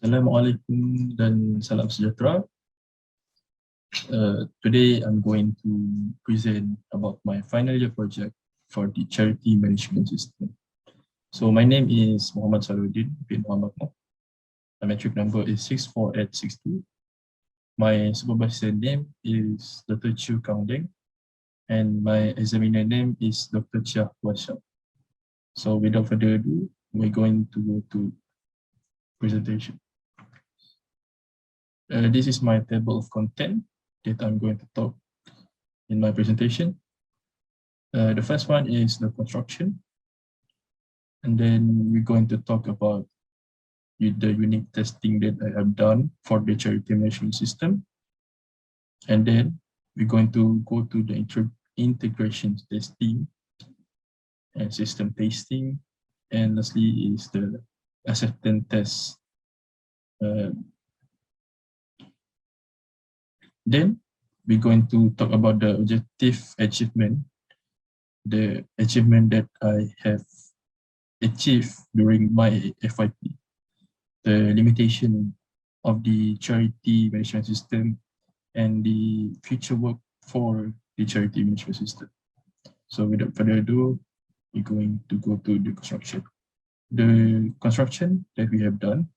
Assalamualaikum dan salam sejahtera. Today I'm going to present about my final year project for the charity management system. So my name is Muhammad Saluddin bin Muhammad Noh. My metric number is 64862. My supervisor name is Dr. Chu Kang Deng, and my examiner name is Dr. Chia Washam. So without further ado, we're going to go to presentation. This is my table of content that I'm going to talk in my presentation. The first one is the construction, and then we're going to talk about the unit testing that I have done for the charity management system, and then we're going to go to the integration testing and system testing, and lastly is the acceptance test. Then we're going to talk about the objective achievement, the achievement that I have achieved during my FYP, the limitation of the charity management system, and the future work for the charity management system. So without further ado, we're going to go to the construction. The construction that we have done,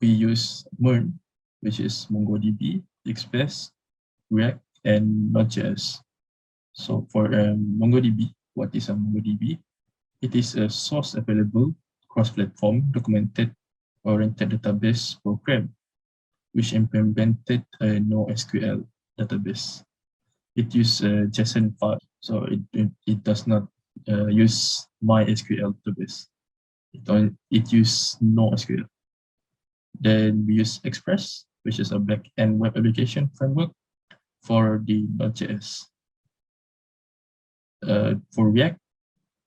we use MERN, which is MongoDB, Express, React, and Node.js. So for MongoDB, what is a MongoDB? It is a source available cross-platform documented oriented database program which implemented a NoSQL database. It uses JSON file, so it does not use MySQL database. It uses NoSQL. Then we use Express, which is a back-end web application framework for the Node.js. For React,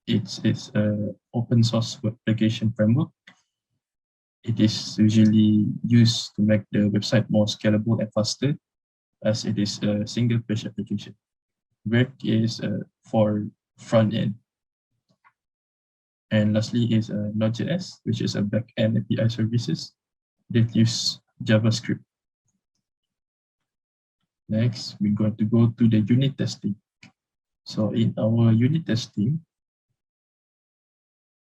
it's an open source web application framework. It is usually used to make the website more scalable and faster, as it is a single page application. React is for front end. And lastly is Node.js, which is a back-end API services that use JavaScript. Next, we're going to go to the unit testing. So in our unit testing,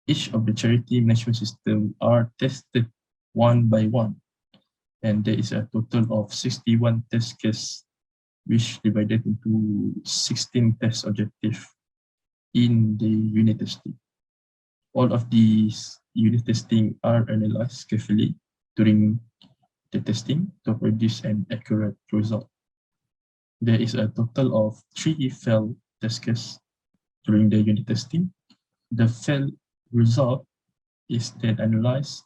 each of the charity management system are tested one by one. And there is a total of 61 test cases, which divided into 16 test objectives in the unit testing. All of these unit testing are analyzed carefully during the testing to produce an accurate result. There is a total of 3 failed test cases during the unit testing. The failed result is then analyzed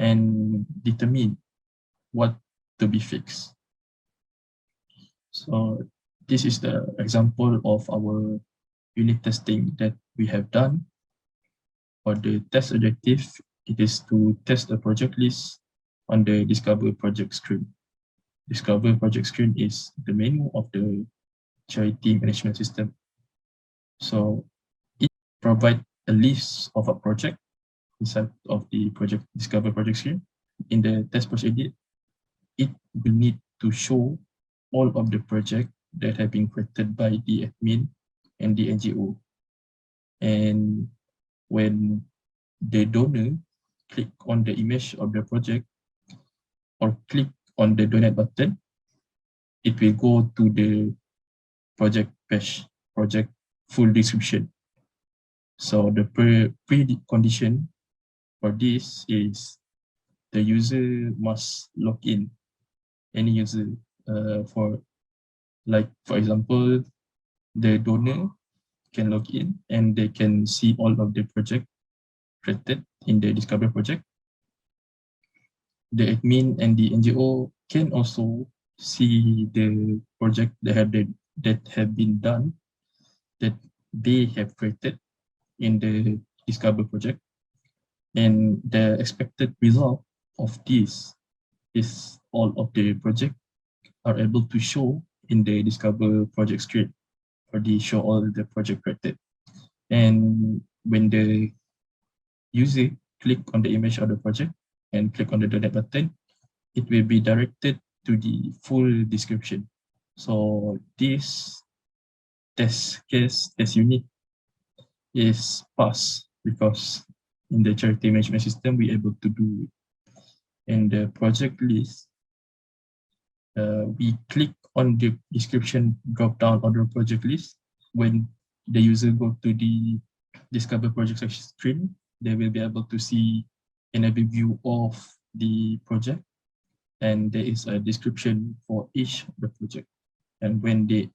and determine what to be fixed. So this is the example of our unit testing that we have done. For the test objective, it is to test the project list on the Discover project screen. Discover project screen is the menu of the charity management system. So it provides a list of a project inside of the project Discover project screen. In the test procedure, it will need to show all of the projects that have been created by the admin and the NGO. And when the donor click on the image of the project or click on the donate button, it will go to the project page, project full description. So the precondition for this is the user must log in. Any user, for example, the donor can log in and they can see all of the project created in the Discover project. The admin and the NGO can also see the project that have been done, that they have created in the Discover project, and the expected result of this is all of the project are able to show in the Discover project screen, or they show all the project created. And when the user click on the image of the project, and click on the donate button, it will be directed to the full description. So this test case, test unit is passed because in the charity management system, we're able to do it. In the project list, we click on the description drop down on the project list. When the user go to the discover project section screen, they will be able to see an overview of the project, and there is a description for each of the project. And when they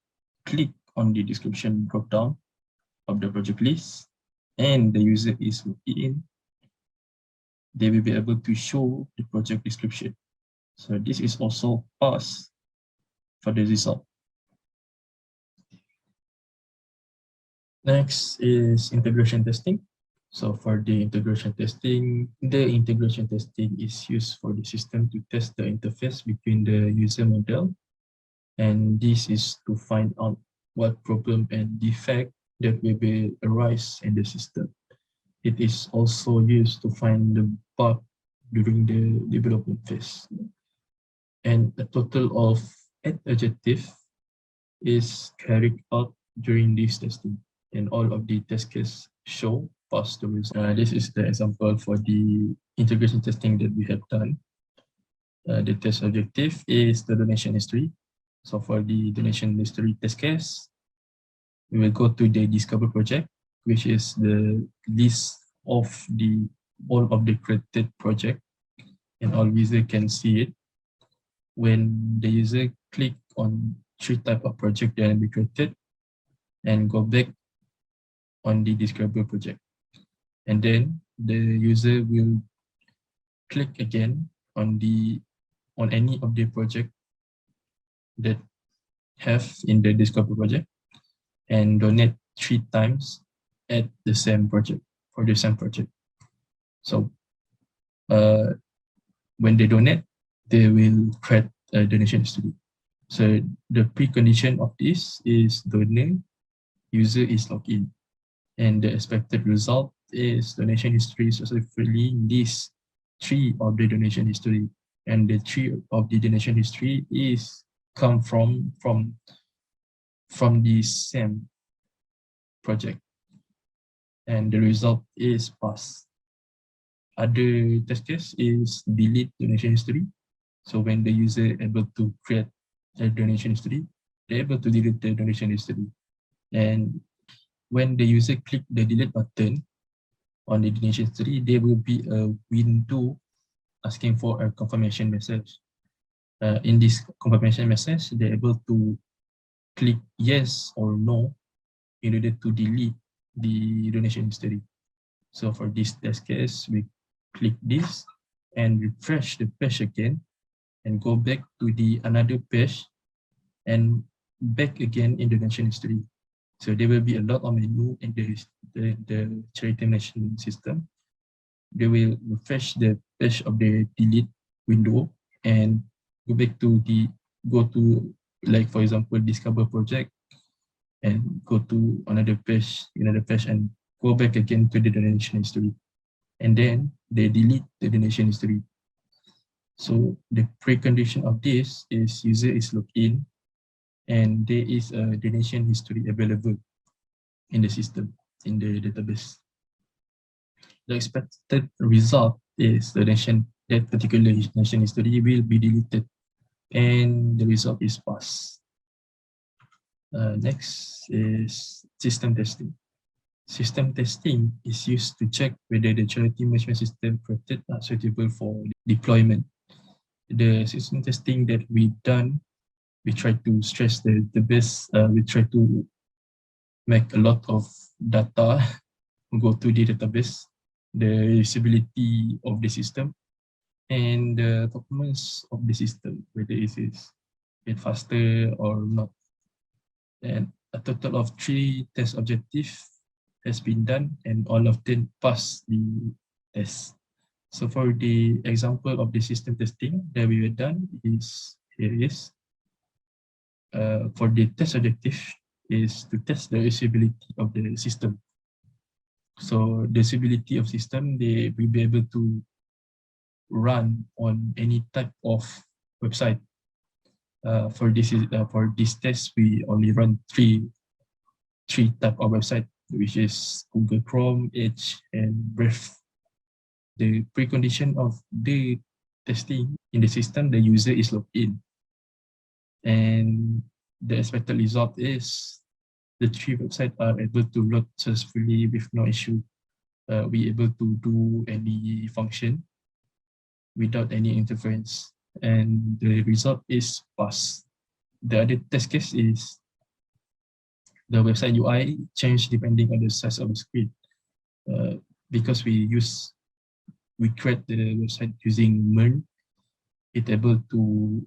click on the description drop down of the project list and the user is in, they will be able to show the project description. So this is also pass for the result. Next is integration testing. So for the integration testing is used for the system to test the interface between the user model. And this is to find out what problem and defect that will be arise in the system. It is also used to find the bug during the development phase. And a total of 8 objectives is carried out during this testing, and all of the test cases show pass the result. This is the example for the integration testing that we have done. The test objective is the donation history. So for the donation history test case, we will go to the Discover project, which is the list of all of the created project, and all user can see it. When the user click on 3 type of project that will be created and go back on the Discover project, and then the user will click again on any of the project that have in the Discover project and donate 3 times at the same project for the same project. So when they donate, they will create a donation history. So the precondition of this is donate, user is logged in, and the expected result is donation history successfully list 3 of the donation history, and the 3 of the donation history is come from the same project, and the result is pass. Other test case is delete donation history. So when the user able to create a donation history, they're able to delete the donation history. And when the user click the delete button on the donation history, there will be a window asking for a confirmation message. In this confirmation message, they're able to click yes or no in order to delete the donation history. So for this test case, we click this and refresh the page again and go back to the another page and back again in the donation history. So there will be a lot of menu in the charity management system. They will refresh the page of the delete window and go to like for example Discover project and go to another page and go back again to the donation history, and then they delete the donation history. So the precondition of this is user is logged in and there is a donation history available in the system, in the database. The expected result is that particular donation history will be deleted and the result is pass. Next is system testing. System testing is used to check whether the charity management system created are suitable for deployment. The system testing that we done, we try to stress the best, we try to make a lot of data go to the database, the usability of the system, and the performance of the system, whether it is faster or not. And a total of 3 test objectives has been done and all of them pass the test. So for the example of the system testing that we have done is here is for the test objective is to test the usability of the system. So the usability of system, they will be able to run on any type of website. For this test, we only run three type of website, which is Google Chrome, Edge, and Brave. The precondition of the testing in the system, the user is logged in, and the expected result is the three websites are able to load successfully with no issue. We able to do any function without any interference, and the result is pass. The other test case is the website UI change depending on the size of the screen. Because we create the website using MERN, it able to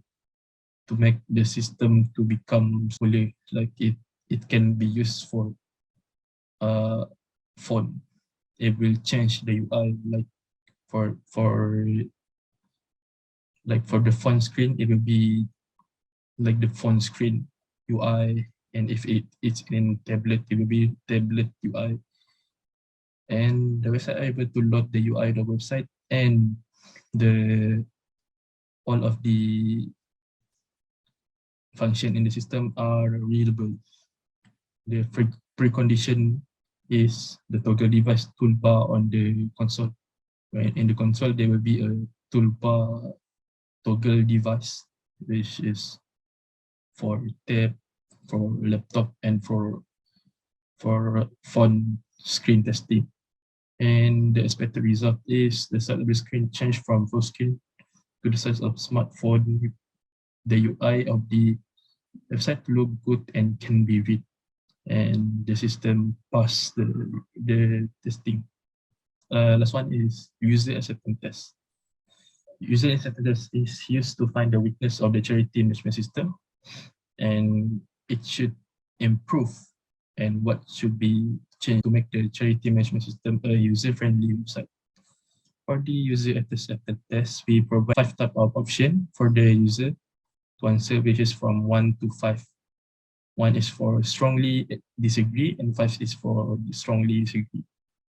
make the system to become smaller, like it can be used for font. It will change the UI, like for the font screen, it will be like the font screen UI, and if it's in tablet, it will be tablet UI. And the website are able to load the UI of the website, and all of the function in the system are readable. The precondition is the toggle device toolbar on the console. Right? In the console, there will be a toolbar toggle device, which is for tab, for laptop, and for font screen testing. And the expected result is the size of the screen change from full screen to the size of smartphone. The UI of the website look good and can be read, and the system pass the testing. Last one is user acceptance test. User acceptance test is used to find the weakness of the charity management system, and it should improve, and what should be changed to make the charity management system a user-friendly website. For the user acceptance test, we provide 5 types of options for the user to answer, which is from 1 to 5. 1 is for strongly disagree, and 5 is for strongly disagree.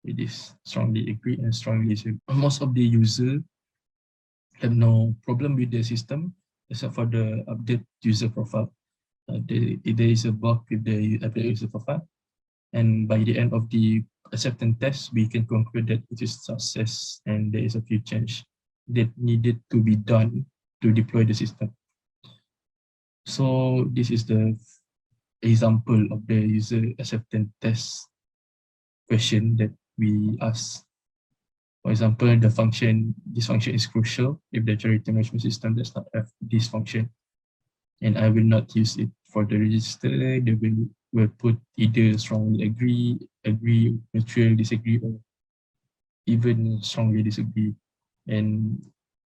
It is strongly agree and strongly disagree. Most of the user have no problem with the system except for the update user profile. There is a bug with the update user profile, and by the end of the acceptance test, we can conclude that it is success, and there is a few changes that needed to be done to deploy the system. So this is the example of the user acceptance test question that we ask. For example, this function is crucial if the charity management system does not have this function, and I will not use it. For the register, they will put either strongly agree, neutral, disagree, or even strongly disagree. And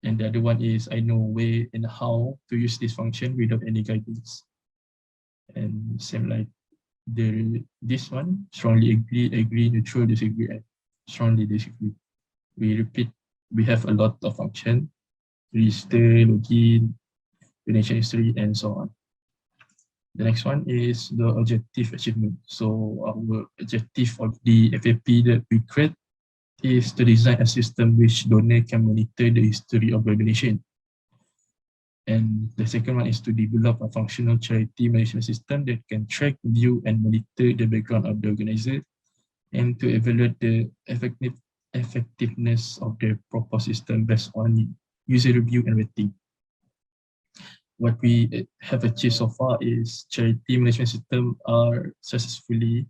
the other one is I know where and how to use this function without any guidance. And same like this one, strongly agree, neutral, disagree, and strongly disagree. We repeat, we have a lot of function, register, login, donation history, and so on. The next one is the objective achievement. So our objective of the FAP that we create is to design a system which donor can monitor the history of the donation. And the second one is to develop a functional charity management system that can track, view, and monitor the background of the organizer, and to evaluate the effectiveness of the proposed system based on user review and rating. What we have achieved so far is charity management system are successfully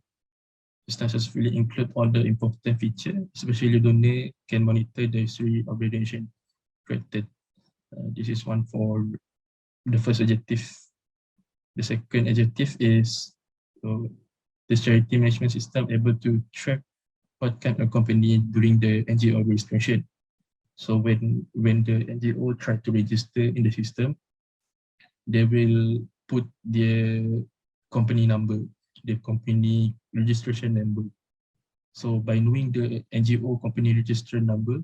include all the important features, especially donor can monitor the history of the donation created. This is one for the first objective. The second objective is the charity management system able to track what kind of company during the NGO registration. So when the NGO try to register in the system, they will put their company number, the company registration number. So by knowing the NGO company registration number,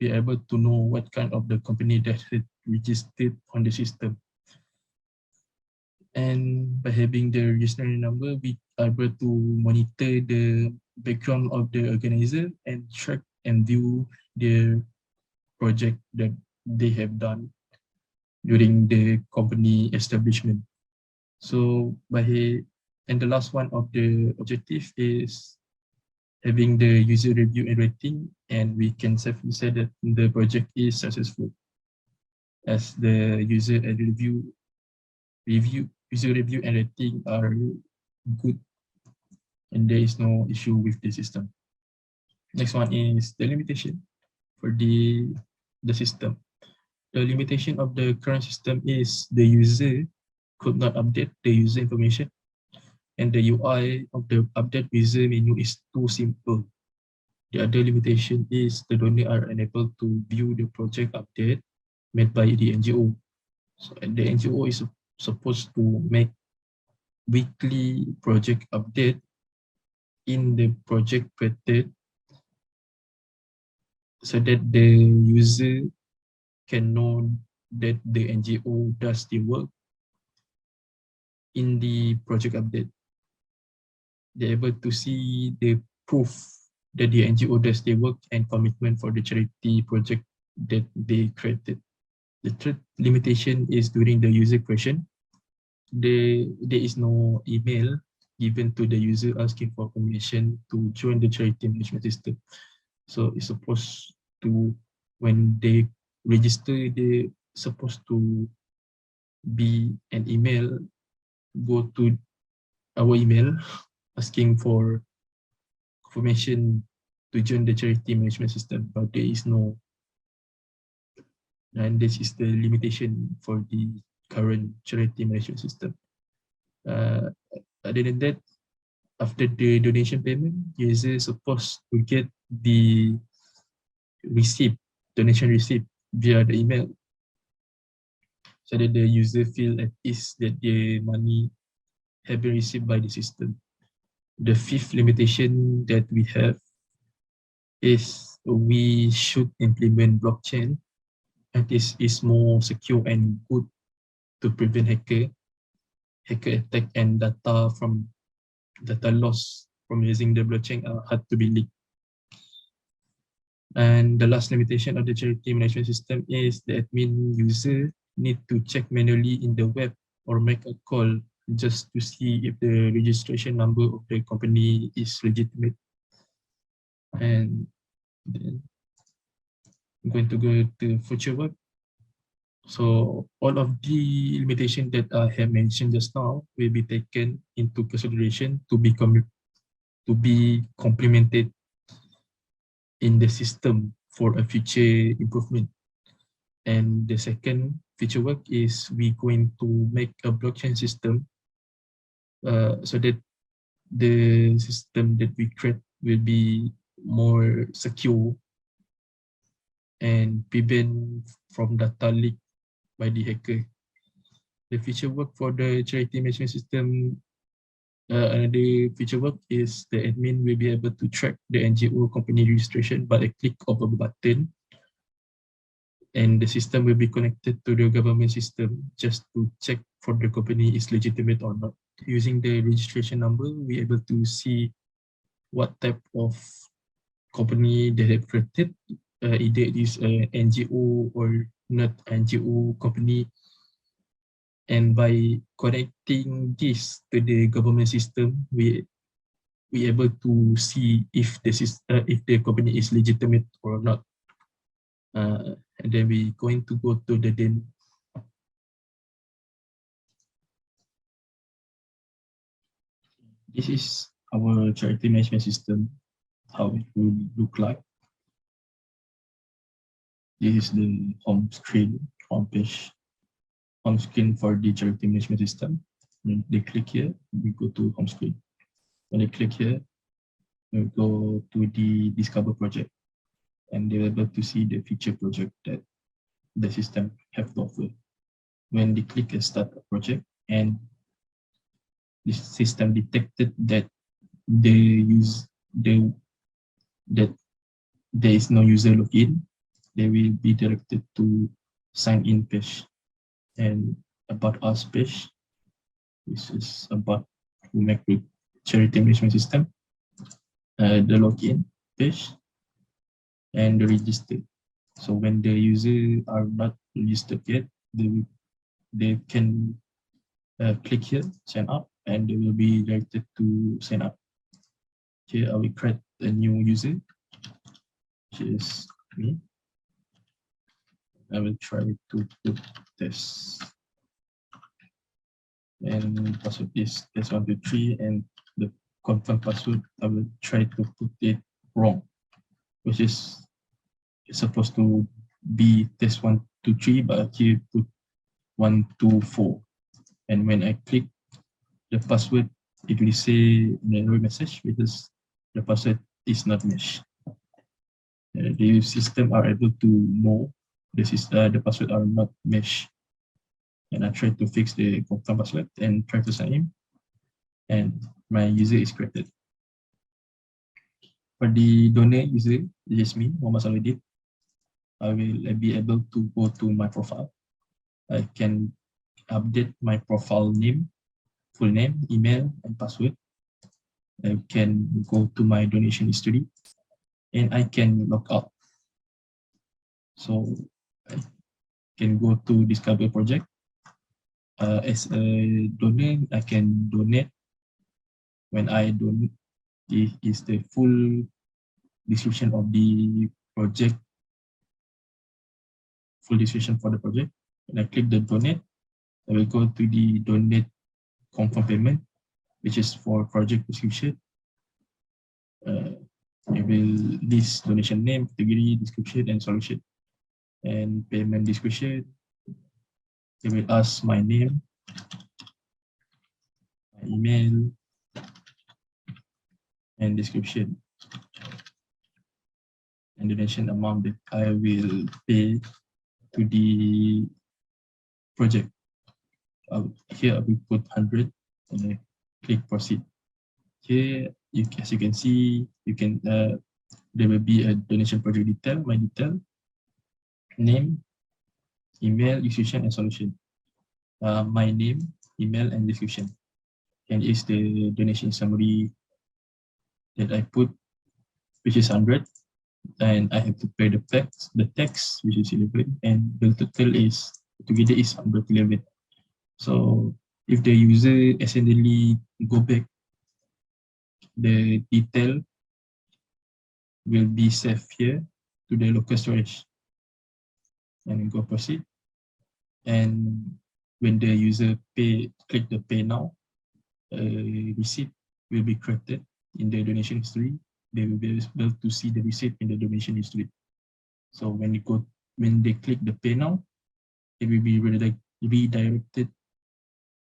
we are able to know what kind of the company that is registered on the system. And by having the registration number, we are able to monitor the background of the organizer and track and view their project that they have done during the company establishment. So and the last one of the objective is having the user review and rating, and we can safely say that the project is successful as the user review and rating are good, and there is no issue with the system. Next one is the limitation for the system. The limitation of the current system is the user could not update the user information, and the UI of the update user menu is too simple. The other limitation is the donor are unable to view the project update made by the NGO. So the NGO is supposed to make weekly project update in the project created so that the user can know that the NGO does the work in the project update. They're able to see the proof that the NGO does the work and commitment for the charity project that they created. The third limitation is during the user creation. There is no email given to the user asking for permission to join the charity management system. So it's supposed to, when they register, they're supposed to be an email, go to our email asking for confirmation to join the charity management system, but there is no, and this is the limitation for the current charity management system. Other than that, after the donation payment, user is supposed to get the donation receipt via the email, so that the user feel at ease that the money have been received by the system. The fifth limitation that we have is we should implement blockchain, and this is more secure and good to prevent hacker attack, and data loss from using the blockchain are hard to be leaked. And the last limitation of the charity management system is the admin user need to check manually in the web or make a call just to see if the registration number of the company is legitimate. And then I'm going to go to future work. So all of the limitations that I have mentioned just now will be taken into consideration to be complemented in the system for a future improvement. And the second future work is we're going to make a blockchain system so that the system that we create will be more secure and prevent from data leak by the hacker. The future work for the charity management system, another future work is the admin will be able to track the NGO company registration by a click of a button, and the system will be connected to the government system just to check for the company is legitimate or not. Using the registration number, we're able to see what type of company they have created, either it is an NGO or not NGO company. And by connecting this to the government system, we able to see if the company is legitimate or not. And then we're going to go to the demo. This is our charity management system, how it will look like. This is the home screen, home screen for the charity management system. When they click here, we go to home screen. When they click here, we go to the Discover project, and they're able to see the feature project that the system have to offer. When they click Start a project, and the system detected that that there is no user login, they will be directed to sign in page and about us page. This is about who make the charity management system, the login page, and the register. So when the user are not registered yet, they can click here, sign up, and they will be directed to sign up. Here I will create a new user, which is me. I will try to put this, and password is test123, and the confirm password I will try to put it wrong, which is supposed to be test123, but here put 124. And when I click the password, it will say an error message because the password is not meshed. The system are able to know the password are not meshed. And I try to fix the confirm password and try to sign in, and my user is created. For the donate user, this is me, Muhammad Saludin. I will be able to go to my profile. I can update my profile name, full name, email, and password. I can go to my donation history, and I can log out. So I can go to Discover Project. As a donor, I can donate. When I donate, it is the full description of the project, full description for the project. When I click the donate, I will go to the donate confirm payment, which is for project description. It will list donation name, category, description, and solution. And payment description, it will ask my name, my email, and description, and donation amount that I will pay to the project. Here I will put 100 and I click proceed. Here, as you can see, there will be a donation project detail, my detail, name, email, description, and solution. My name, email, and description. And is the donation summary that I put, which is 100, and I have to pay the tax, which is 11, and the total is together is 111. So if the user accidentally go back, the detail will be saved here to the local storage, and go proceed. And when the user click the pay now, receipt will be created in the donation history. They will be able to see the receipt in the donation history. So when they click the pay now, it will be redirected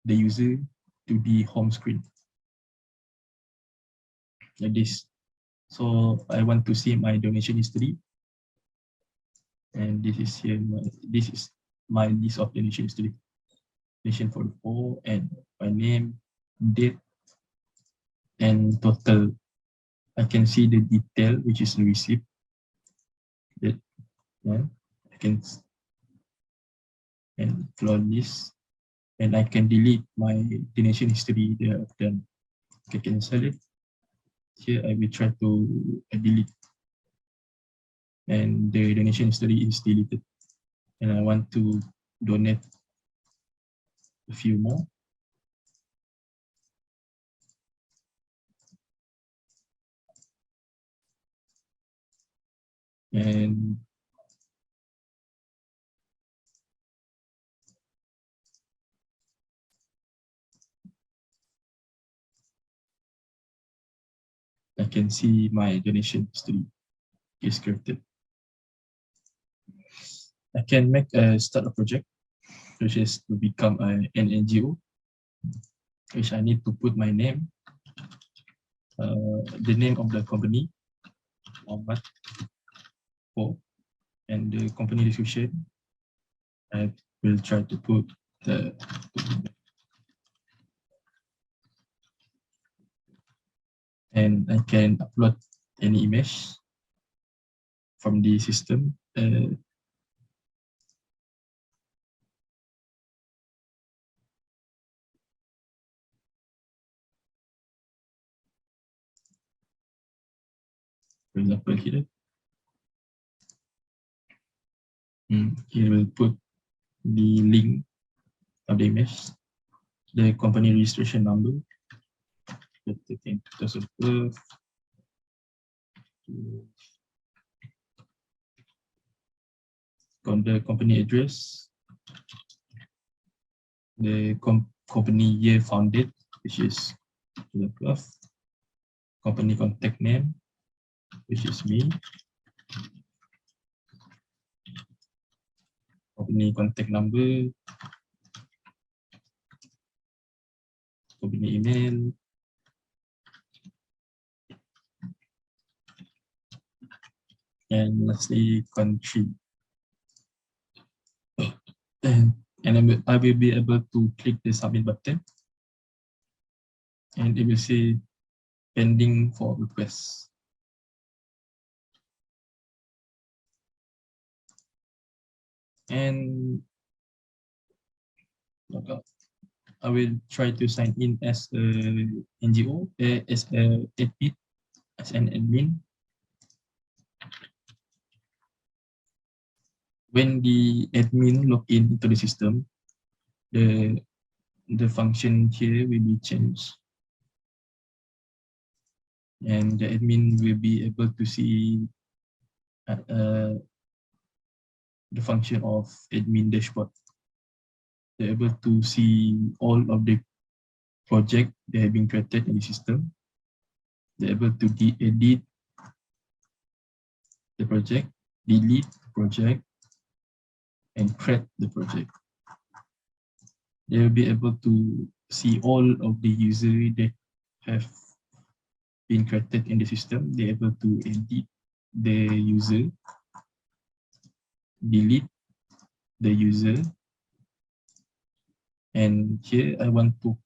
the user to the home screen like this. So I want to see my donation history, and this is here. This is my list of donation history. Donation for the four, and my name, date, and total. I can see the detail, which is the receipt. That I can and clone this, and I can delete my donation history that I've done. I can cancel it. Here I will try to delete, and the donation history is deleted. And I want to donate a few more. And I can see my donation history is created. I can make a start a project, which is to become an NGO, which I need to put my name, the name of the company, Muhammad Po, and the company description. I will try to put the and I can upload any image from the system. For example, here. It will put the link of the image, the company registration number, 2012, on the company address, the company year founded, which is 2012, company contact name, which is me, company contact number, company email, and lastly country. And I will be able to click the submit button, and it will say pending for request. And I will try to sign in as a NGO, as a admin, as an admin. When the admin log in into the system, the function here will be changed, and the admin will be able to see the function of admin dashboard. They're able to see all of the project that have been created in the system. They're able to edit the project, delete the project, and create the project. They will be able to see all of the users that have been created in the system. They're able to edit the user, delete the user, and here I want to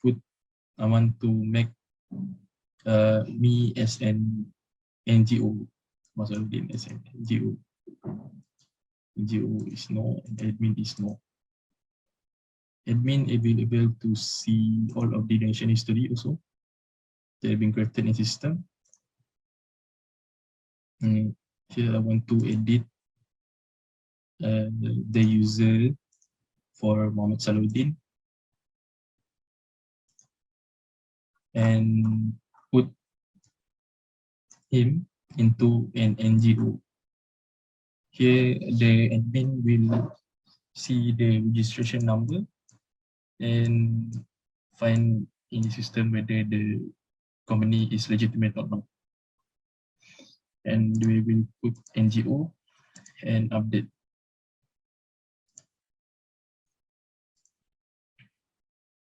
make me as an NGO, Masarudin as an NGO. NGO is no, and admin is no. Admin will be able to see all of the donation history also. They have been created in the system. And here I want to edit the user for Muhammad Salahuddin and put him into an NGO. Here the admin will see the registration number and find in the system whether the company is legitimate or not. And we will put NGO and update.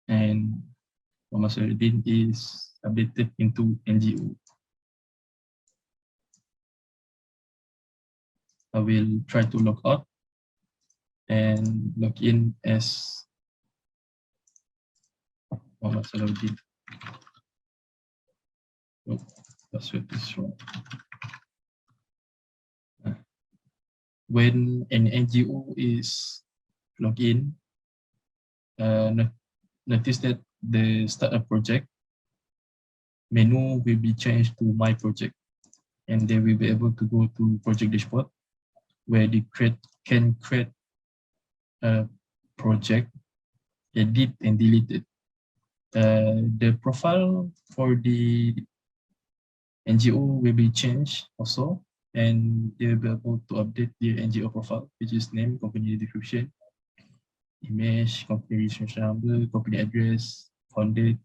And Muhammad Salahuddin is updated into NGO. I will try to log out and log in as Muhammad Salahuddin. Oh, password is wrong. When an NGO is logged in, notice that the startup project menu will be changed to my project, and they will be able to go to project dashboard where they can create a project, edit and delete it. The profile for the NGO will be changed also, and they will be able to update the NGO profile, which is name, company description, image, company registration number, company address, founded,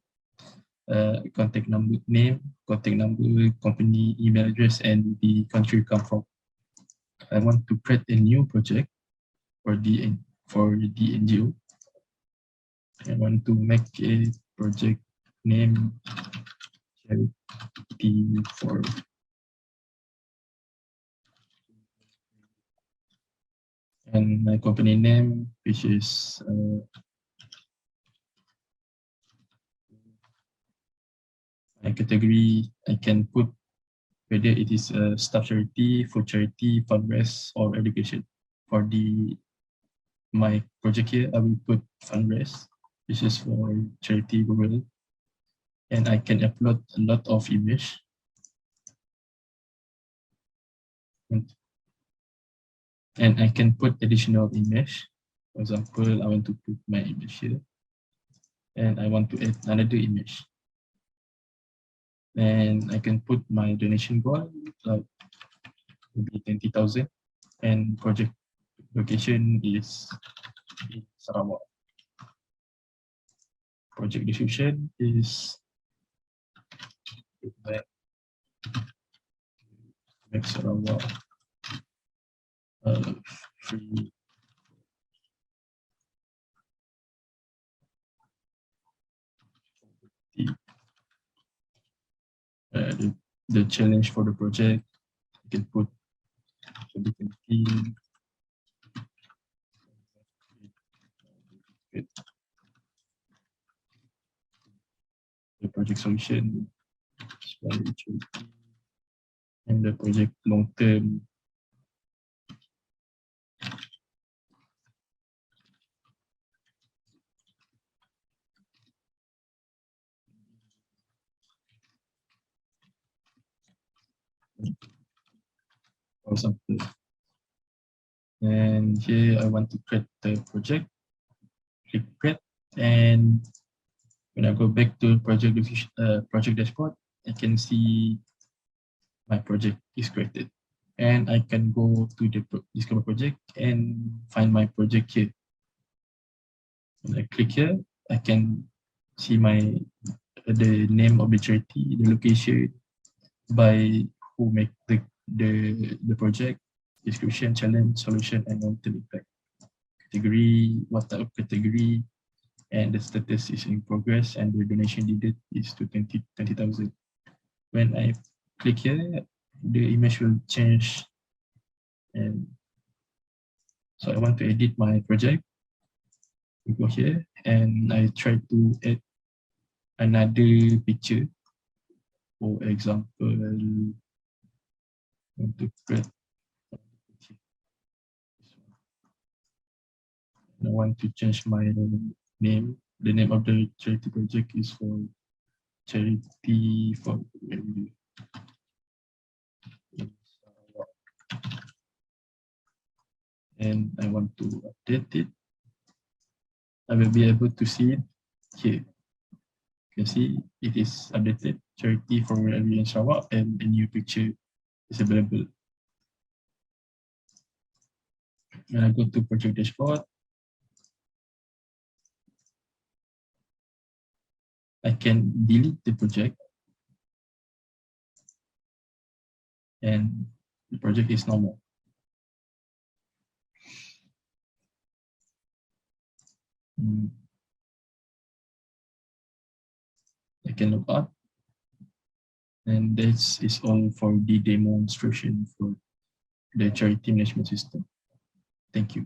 contact number, name, contact number, company email address, and the country come from. I want to create a new project for the NGO. I want to make a project name charity for and my company name, which is my category. I can put whether it is a staff charity, food charity, fundraise, or education. For my project here, I will put fundraise. This is for charity rural, and I can upload a lot of image. And I can put additional image. For example, I want to put my image here, and I want to add another image. And I can put my donation goal, like maybe 20,000, and project location is in Sarawak. Project description is Mac Sarawak free. The challenge for the project, you can put 2020. The project solution, and the project long term. For example, and here I want to create the project, click create, and when I go back to project dashboard, I can see my project is created, and I can go to the discover project and find my project here. When I click here, I can see the name of the charity, the location, by who make the project, description, challenge, solution, and long-term impact. Category, what type of category, and the status is in progress, and the donation needed is to 20,000. When I click here, the image will change, and so I want to edit my project. We go here, and I try to add another picture. For example, I want to create. I want to change my name. The name of the charity project is for Charity for Maybe. And I want to update it. I will be able to see it here. You can see it is updated. Charity for Maybe in Sarawak, and a new picture is available. When I go to project dashboard, I can delete the project, and the project is normal. I can log out, and this is all for the demonstration for the charity management system. Thank you.